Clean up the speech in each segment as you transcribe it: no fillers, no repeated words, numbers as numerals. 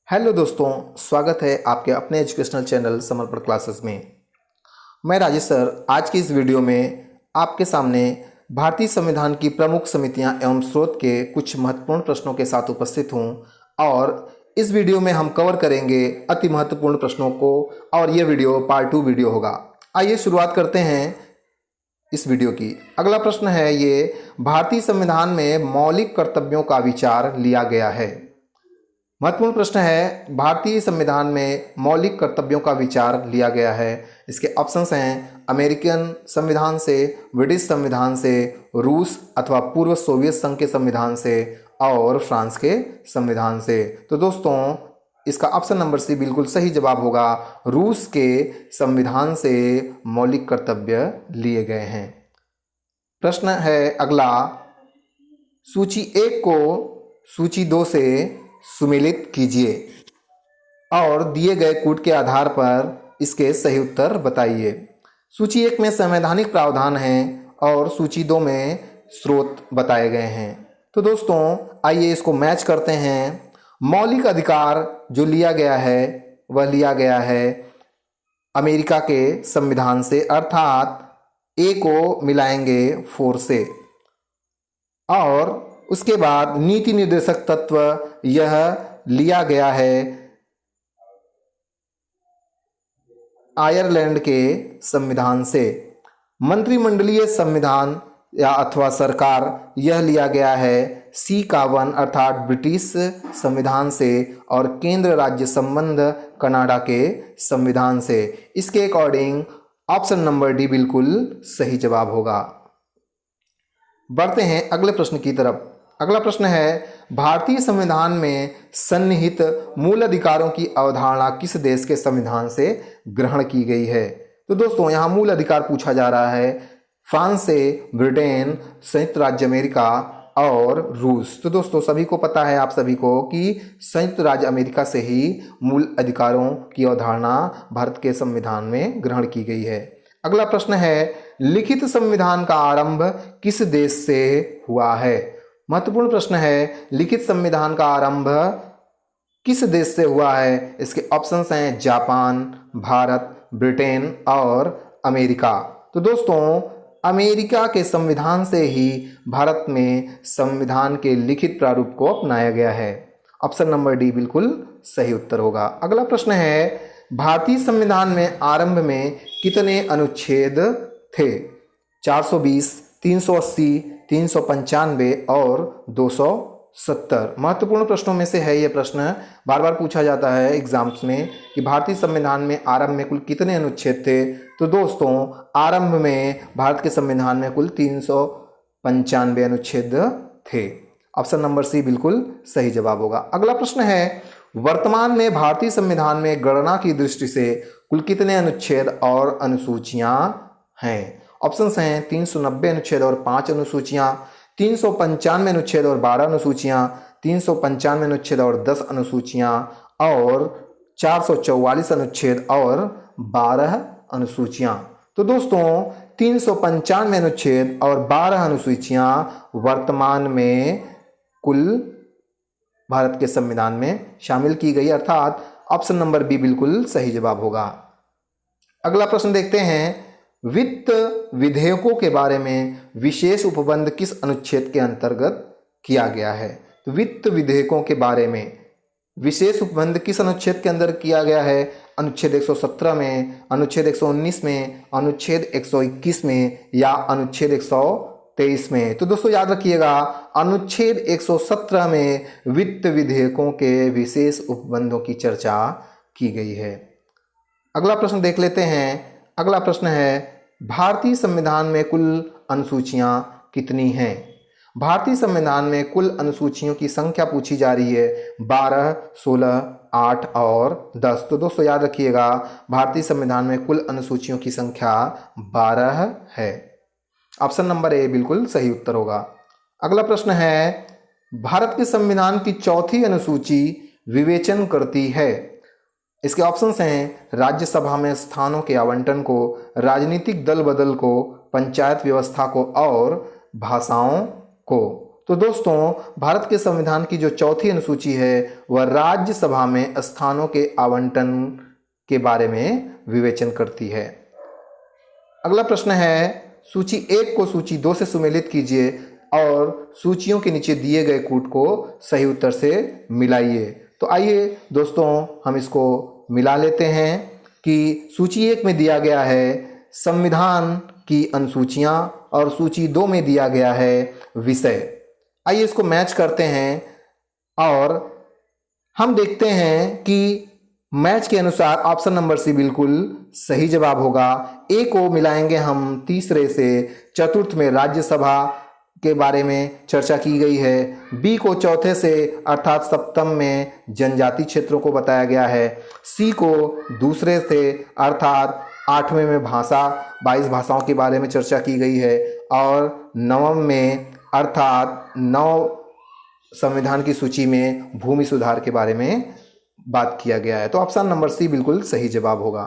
Hello दोस्तों, स्वागत है आपके अपने एजुकेशनल चैनल समर्पण क्लासेस में। मैं राजेश सर आज की इस वीडियो में आपके सामने भारतीय संविधान की प्रमुख समितियां एवं स्रोत के कुछ महत्वपूर्ण प्रश्नों के साथ उपस्थित हूं और इस वीडियो में हम कवर करेंगे अति महत्वपूर्ण प्रश्नों को और ये वीडियो पार्ट 2 वीडियो होगा। आइए शुरुआत करते हैं इस वीडियो की। अगला प्रश्न है ये, भारतीय संविधान में मौलिक कर्तव्यों का विचार लिया गया है। महत्वपूर्ण प्रश्न है, भारतीय संविधान में मौलिक कर्तव्यों का विचार लिया गया है। इसके ऑप्शंस हैं अमेरिकन संविधान से, ब्रिटिश संविधान से, रूस अथवा पूर्व सोवियत संघ के संविधान से और फ्रांस के संविधान से। तो दोस्तों इसका ऑप्शन नंबर सी बिल्कुल सही जवाब होगा। रूस के संविधान से मौलिक कर्तव्य लिए गए हैं। प्रश्न है अगला, सूची 1 को सूची 2 से सुमेलित कीजिए और दिए गए कूट के आधार पर इसके सही उत्तर बताइए। सूची 1 में संवैधानिक प्रावधान हैं और सूची 2 में स्रोत बताए गए हैं। तो दोस्तों आइए इसको मैच करते हैं। मौलिक अधिकार जो लिया गया है वह लिया गया है अमेरिका के संविधान से, अर्थात ए को मिलाएंगे 4 से। और उसके बाद नीति निर्देशक तत्व यह लिया गया है आयरलैंड के संविधान से। मंत्रिमंडलीय संविधान या अथवा सरकार यह लिया गया है C-1 अर्थात ब्रिटिश संविधान से और केंद्र राज्य संबंध कनाडा के संविधान से। इसके अकॉर्डिंग ऑप्शन नंबर डी बिल्कुल सही जवाब होगा। बढ़ते हैं अगले प्रश्न की तरफ। अगला प्रश्न है, भारतीय संविधान में सन्निहित मूल अधिकारों की अवधारणा किस देश के संविधान से ग्रहण की गई है। तो दोस्तों यहाँ मूल अधिकार पूछा जा रहा है फ्रांस से, ब्रिटेन, संयुक्त राज्य अमेरिका और रूस। तो दोस्तों सभी को पता है, आप सभी को, कि संयुक्त राज्य अमेरिका से ही मूल अधिकारों की अवधारणा भारत के संविधान में ग्रहण की गई है। अगला प्रश्न है, लिखित संविधान का आरंभ किस देश से हुआ है। महत्वपूर्ण प्रश्न है, लिखित संविधान का आरंभ किस देश से हुआ है। इसके ऑप्शंस हैं जापान, भारत, ब्रिटेन और अमेरिका। तो दोस्तों अमेरिका के संविधान से ही भारत में संविधान के लिखित प्रारूप को अपनाया गया है। ऑप्शन नंबर डी बिल्कुल सही उत्तर होगा। अगला प्रश्न है, भारतीय संविधान में आरंभ में कितने अनुच्छेद थे। 420, 380, 395 और 270। महत्वपूर्ण प्रश्नों में से है ये प्रश्न, बार बार पूछा जाता है एग्जाम्स में कि भारतीय संविधान में आरंभ में कुल कितने अनुच्छेद थे। तो दोस्तों आरंभ में भारत के संविधान में कुल 395 अनुच्छेद थे। ऑप्शन नंबर सी बिल्कुल सही जवाब होगा। अगला प्रश्न है, वर्तमान में भारतीय संविधान में गणना की दृष्टि से कुल कितने अनुच्छेद और अनुसूचियां हैं। ऑप्शंस हैं 390 अनुच्छेद और 5 अनुसूचियां, 395 अनुच्छेद और 12 अनुसूचियां, 395 अनुच्छेद और 10 अनुसूचियां और 444 अनुच्छेद और 12 अनुसूचियां। तो दोस्तों 395 अनुच्छेद और 12 अनुसूचियां वर्तमान में कुल भारत के संविधान में शामिल की गई, अर्थात ऑप्शन नंबर बी बिल्कुल सही जवाब होगा। अगला प्रश्न देखते हैं, वित्त विधेयकों के बारे में विशेष उपबंध किस अनुच्छेद के अंतर्गत किया गया है। तो वित्त विधेयकों के बारे में विशेष उपबंध किस अनुच्छेद के अंदर किया गया है। अनुच्छेद 117 में, अनुच्छेद 119 में, अनुच्छेद 121 में या अनुच्छेद 123 में। तो दोस्तों याद रखिएगा, अनुच्छेद 117 में वित्त विधेयकों के विशेष उपबंधों की चर्चा की गई है। अगला प्रश्न देख लेते हैं। अगला प्रश्न है, भारतीय संविधान में कुल अनुसूचियां कितनी हैं। भारतीय संविधान में कुल अनुसूचियों की संख्या पूछी जा रही है 12, 16, 8 और 10। तो दोस्तों याद रखिएगा, भारतीय संविधान में कुल अनुसूचियों की संख्या 12 है। ऑप्शन नंबर ए बिल्कुल सही उत्तर होगा। अगला प्रश्न है, भारत के संविधान की चौथी अनुसूची विवेचन करती है। इसके ऑप्शंस हैं राज्यसभा में स्थानों के आवंटन को, राजनीतिक दल बदल को, पंचायत व्यवस्था को और भाषाओं को। तो दोस्तों भारत के संविधान की जो चौथी अनुसूची है वह राज्यसभा में स्थानों के आवंटन के बारे में विवेचन करती है। अगला प्रश्न है, सूची 1 को सूची 2 से सुमेलित कीजिए और सूचियों के नीचे दिए गए कूट को सही उत्तर से मिलाइए। तो आइए दोस्तों हम इसको मिला लेते हैं कि सूची 1 में दिया गया है संविधान की अनुसूचियां और सूची 2 में दिया गया है विषय। आइए इसको मैच करते हैं और हम देखते हैं कि मैच के अनुसार ऑप्शन नंबर सी बिल्कुल सही जवाब होगा। ए को मिलाएंगे हम तीसरे से, चतुर्थ में राज्यसभा के बारे में चर्चा की गई है। बी को चौथे से अर्थात सप्तम में जनजाति क्षेत्रों को बताया गया है। सी को दूसरे से अर्थात 8वें में भाषा 22 भाषाओं के बारे में चर्चा की गई है और नवम में अर्थात 9 संविधान की सूची में भूमि सुधार के बारे में बात किया गया है। तो ऑप्शन नंबर सी बिल्कुल सही जवाब होगा।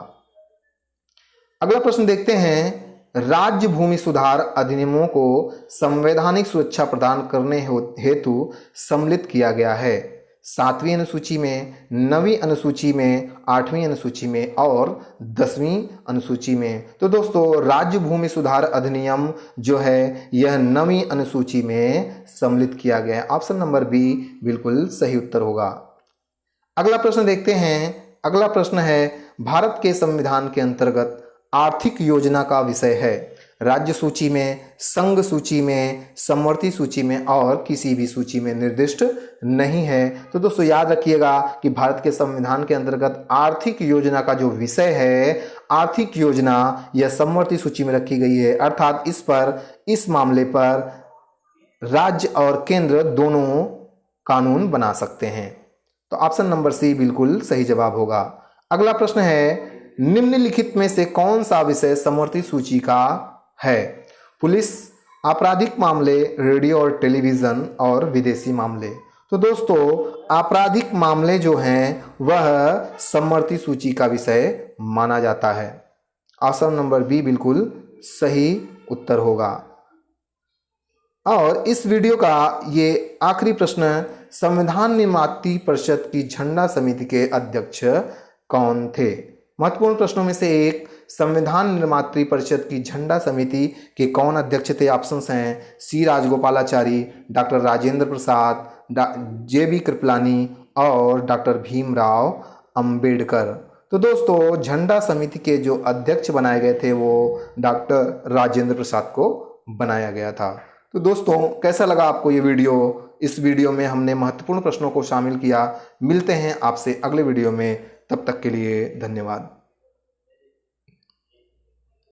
अगला प्रश्न देखते हैं, राज्य भूमि सुधार अधिनियमों को संवैधानिक सुरक्षा प्रदान करने हेतु सम्मिलित किया गया है 7वीं अनुसूची में, 9वीं अनुसूची में, 8वीं अनुसूची में और 10वीं अनुसूची में। तो दोस्तों राज्य भूमि सुधार अधिनियम जो है यह 9वीं अनुसूची में सम्मिलित किया गया है। ऑप्शन नंबर बी बिल्कुल सही उत्तर होगा। अगला प्रश्न देखते हैं। अगला प्रश्न है, भारत के संविधान के अंतर्गत आर्थिक योजना का विषय है राज्य सूची में, संघ सूची में, समवर्ती सूची में और किसी भी सूची में निर्दिष्ट नहीं है। तो दोस्तों याद रखिएगा कि भारत के संविधान के अंतर्गत आर्थिक योजना का जो विषय है, आर्थिक योजना यह समवर्ती सूची में रखी गई है, अर्थात इस मामले पर राज्य और केंद्र दोनों कानून बना सकते हैं। तो ऑप्शन नंबर सी बिल्कुल सही जवाब होगा। अगला प्रश्न है, निम्नलिखित में से कौन सा विषय समवर्ती सूची का है? पुलिस, आपराधिक मामले, रेडियो और टेलीविजन और विदेशी मामले। तो दोस्तों आपराधिक मामले जो हैं वह समवर्ती सूची का विषय माना जाता है। ऑप्शन नंबर बी बिल्कुल सही उत्तर होगा। और इस वीडियो का ये आखिरी प्रश्न, संविधान निर्मात्री परिषद की झंडा समिति के अध्यक्ष कौन थे? महत्वपूर्ण प्रश्नों में से एक, संविधान निर्मात्री परिषद की झंडा समिति के कौन अध्यक्ष थे? ऑप्शंस हैं सी राजगोपालाचारी, डॉक्टर राजेंद्र प्रसाद, जे.बी. कृपलानी और डॉक्टर भीमराव अंबेडकर। तो दोस्तों झंडा समिति के जो अध्यक्ष बनाए गए थे वो डॉक्टर राजेंद्र प्रसाद को बनाया गया था। तो दोस्तों कैसा लगा आपको ये वीडियो? इस वीडियो में हमने महत्वपूर्ण प्रश्नों को शामिल किया। मिलते हैं आपसे अगले वीडियो में, तब तक के लिए धन्यवाद।